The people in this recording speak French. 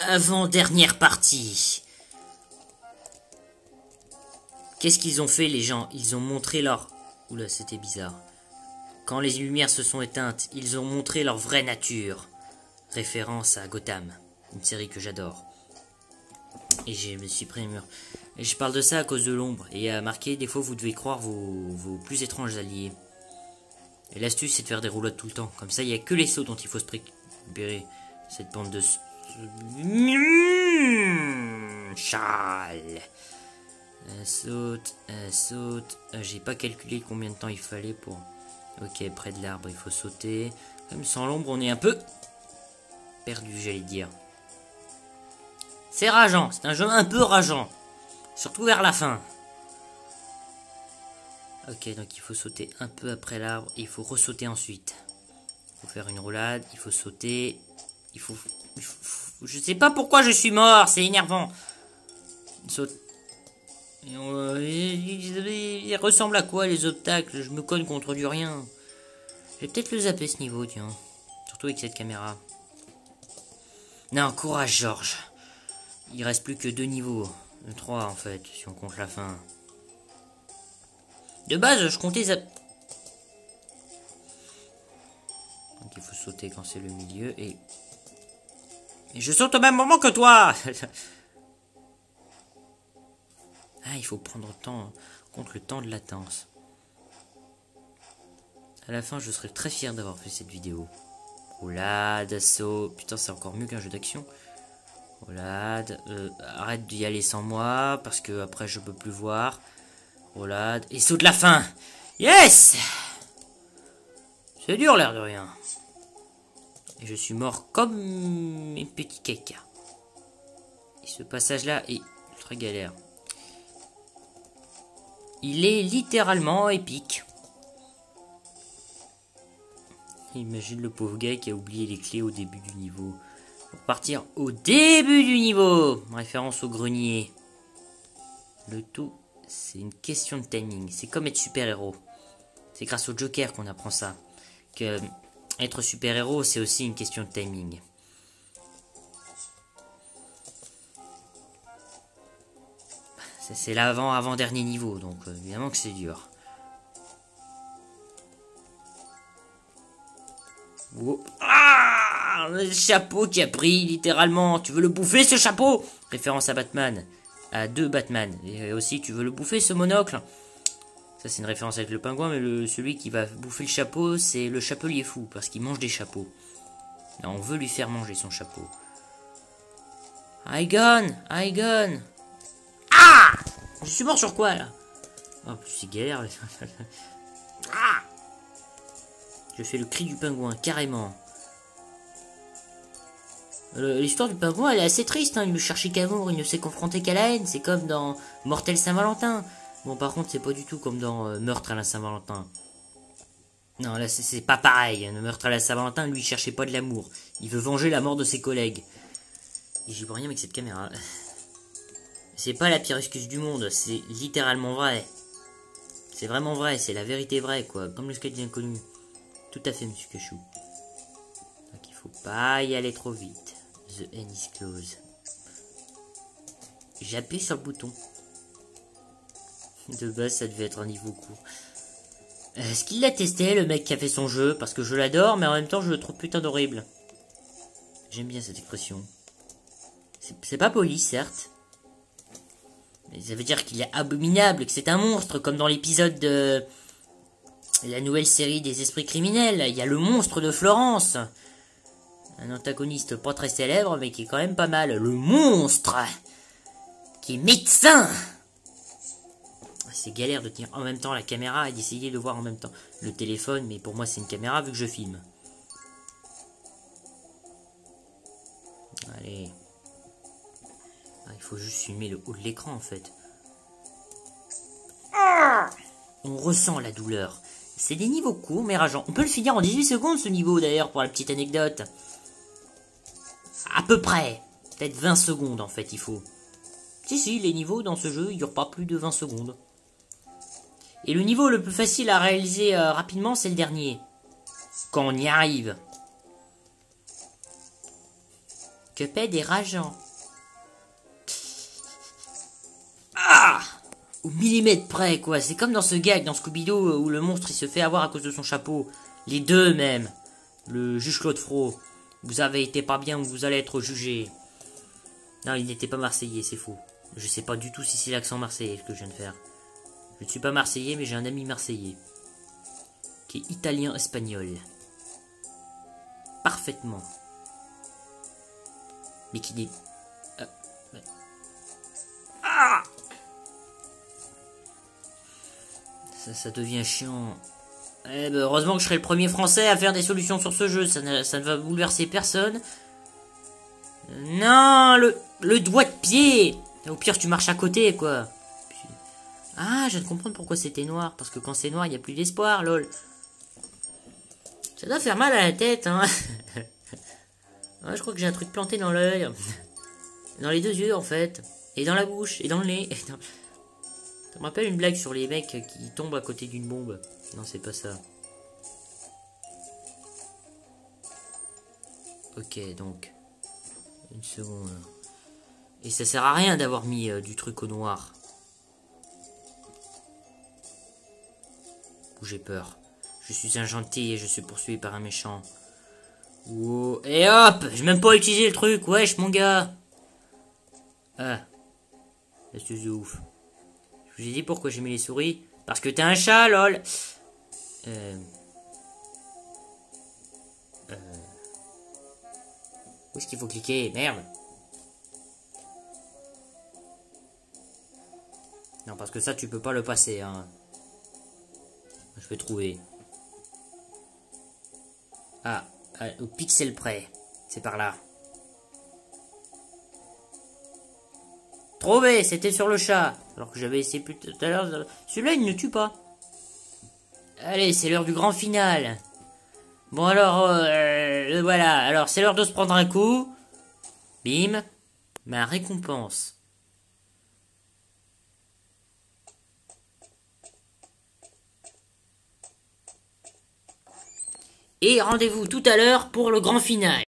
Avant-dernière partie. Qu'est-ce qu'ils ont fait les gens? Ils ont montré leur... Oula, c'était bizarre. Quand les lumières se sont éteintes, ils ont montré leur vraie nature. Référence à Gotham, une série que j'adore. Et je me suis pris un mur. Et je parle de ça à cause de l'ombre. Et à marquer, des fois vous devez croire vos plus étranges alliés. Et l'astuce c'est de faire des roulottes tout le temps. Comme ça il n'y a que les sauts dont il faut se récupérer. Cette bande de... Charles. Saute. J'ai pas calculé combien de temps il fallait pour... Ok, près de l'arbre il faut sauter. Comme sans l'ombre on est un peu... perdu j'allais dire. C'est rageant, c'est un jeu un peu rageant. Surtout vers la fin. Ok, donc il faut sauter un peu après l'arbre et il faut ressauter ensuite. Il faut faire une roulade, il faut sauter. Il faut... Je sais pas pourquoi je suis mort, c'est énervant. Saute. Il ressemble à quoi les obstacles? Je me cogne contre du rien. Je vais peut-être le zapper ce niveau, tiens. Surtout avec cette caméra. Non, courage Georges. Il reste plus que 2 niveaux. 3 en fait, si on compte la fin. De base, je comptais donc il faut sauter quand c'est le milieu et je saute au même moment que toi. Ah, il faut prendre compte le temps de latence. À la fin, je serai très fier d'avoir fait cette vidéo. Roulade, saut. Putain, c'est encore mieux qu'un jeu d'action. Roulade. Arrête d'y aller sans moi, parce que après je peux plus voir. Roulade. Et saut de la fin. Yes! C'est dur l'air de rien. Et je suis mort comme un petit caca. Et ce passage-là est très galère. Il est littéralement épique. Imagine le pauvre gars qui a oublié les clés au début du niveau. Pour partir au début du niveau. Référence au grenier. Le tout, c'est une question de timing. C'est comme être super-héros. C'est grâce au Joker qu'on apprend ça. Que être super-héros, c'est aussi une question de timing. C'est l'avant-dernier niveau, donc évidemment que c'est dur. Oh. Ah, le chapeau qui a pris, littéralement. Tu veux le bouffer, ce chapeau? Référence à Batman. À 2 Batman. Et aussi, tu veux le bouffer, ce monocle? Ça, c'est une référence avec le pingouin, mais celui qui va bouffer le chapeau, c'est le chapelier fou, parce qu'il mange des chapeaux. Et on veut lui faire manger son chapeau. I gone. Ah! Je suis mort sur quoi, là? Oh, c'est galère. Ah! Je fais le cri du pingouin, carrément. L'histoire du pingouin, elle est assez triste, hein. Il ne cherchait qu'amour, il ne s'est confronté qu'à la haine. C'est comme dans Mortel Saint-Valentin. Bon, par contre, c'est pas du tout comme dans Meurtre à la Saint-Valentin. Non, là, c'est pas pareil. Le Meurtre à la Saint-Valentin, lui, il cherchait pas de l'amour. Il veut venger la mort de ses collègues. Et j'y vois rien avec cette caméra. C'est pas la pire excuse du monde, c'est littéralement vrai. C'est vraiment vrai, c'est la vérité vraie, quoi. Comme le sketch inconnu. Tout à fait, monsieur Cachou. Donc il faut pas y aller trop vite. The end is close. J'appuie sur le bouton. De base, ça devait être un niveau court. Est-ce qu'il l'a testé, le mec qui a fait son jeu? Parce que je l'adore, mais en même temps, je le trouve putain d'horrible. J'aime bien cette expression. C'est pas poli, certes. Mais ça veut dire qu'il est abominable, que c'est un monstre, comme dans l'épisode de la nouvelle série des esprits criminels. Il y a le monstre de Florence. Un antagoniste pas très célèbre, mais qui est quand même pas mal. Le monstre qui est médecin. C'est galère de tenir en même temps la caméra et d'essayer de voir en même temps le téléphone, mais pour moi c'est une caméra vu que je filme. Allez. Ah, il faut juste filmer le haut de l'écran en fait. On ressent la douleur. C'est des niveaux courts mais rageants. On peut le finir en 18 secondes ce niveau d'ailleurs pour la petite anecdote. À peu près. Peut-être 20 secondes en fait il faut. Si, les niveaux dans ce jeu ils durent pas plus de 20 secondes. Et le niveau le plus facile à réaliser rapidement c'est le dernier. Quand on y arrive. Cuphead est rageant. Ah! Au millimètre près, quoi. C'est comme dans ce gag, dans Scooby-Doo, où le monstre il se fait avoir à cause de son chapeau. Les deux, même. Le juge Claude Frot. Vous avez été pas bien, vous allez être jugé. Non, il n'était pas marseillais, c'est faux. Je sais pas du tout si c'est l'accent marseillais ce que je viens de faire. Je ne suis pas marseillais, mais j'ai un ami marseillais. Qui est italien-espagnol. Parfaitement. Mais qui n'est... Ah! Ça devient chiant. Eh ben, heureusement que je serai le premier français à faire des solutions sur ce jeu. Ça ne va bouleverser personne. Non, le doigt de pied. Au pire, tu marches à côté, quoi. Ah, je viens de comprendre pourquoi c'était noir. Parce que quand c'est noir, il n'y a plus d'espoir, lol. Ça doit faire mal à la tête, hein. Ouais, je crois que j'ai un truc planté dans l'œil. Dans les deux yeux, en fait. Et dans la bouche, et dans le nez. Ça me rappelle une blague sur les mecs qui tombent à côté d'une bombe. Non, c'est pas ça. Ok, donc. Une seconde. Et ça sert à rien d'avoir mis du truc au noir. Ou j'ai peur. Je suis un gentil et je suis poursuivi par un méchant. Wow. Et hop! J'ai même pas utilisé le truc, wesh mon gars! Ah. Astuce de ouf. Je vous ai dit pourquoi j'ai mis les souris. Parce que t'es un chat, lol! Où est-ce qu'il faut cliquer? Merde! Non, parce que ça, tu peux pas le passer, hein. Je vais trouver. Ah, au pixel près. C'est par là. Trouvé, c'était sur le chat. Alors que j'avais essayé plus tout à l'heure. Celui-là, il ne tue pas. Allez, c'est l'heure du grand final. Bon alors, voilà. Alors, c'est l'heure de se prendre un coup. Bim. Ma récompense. Et rendez-vous tout à l'heure pour le grand final.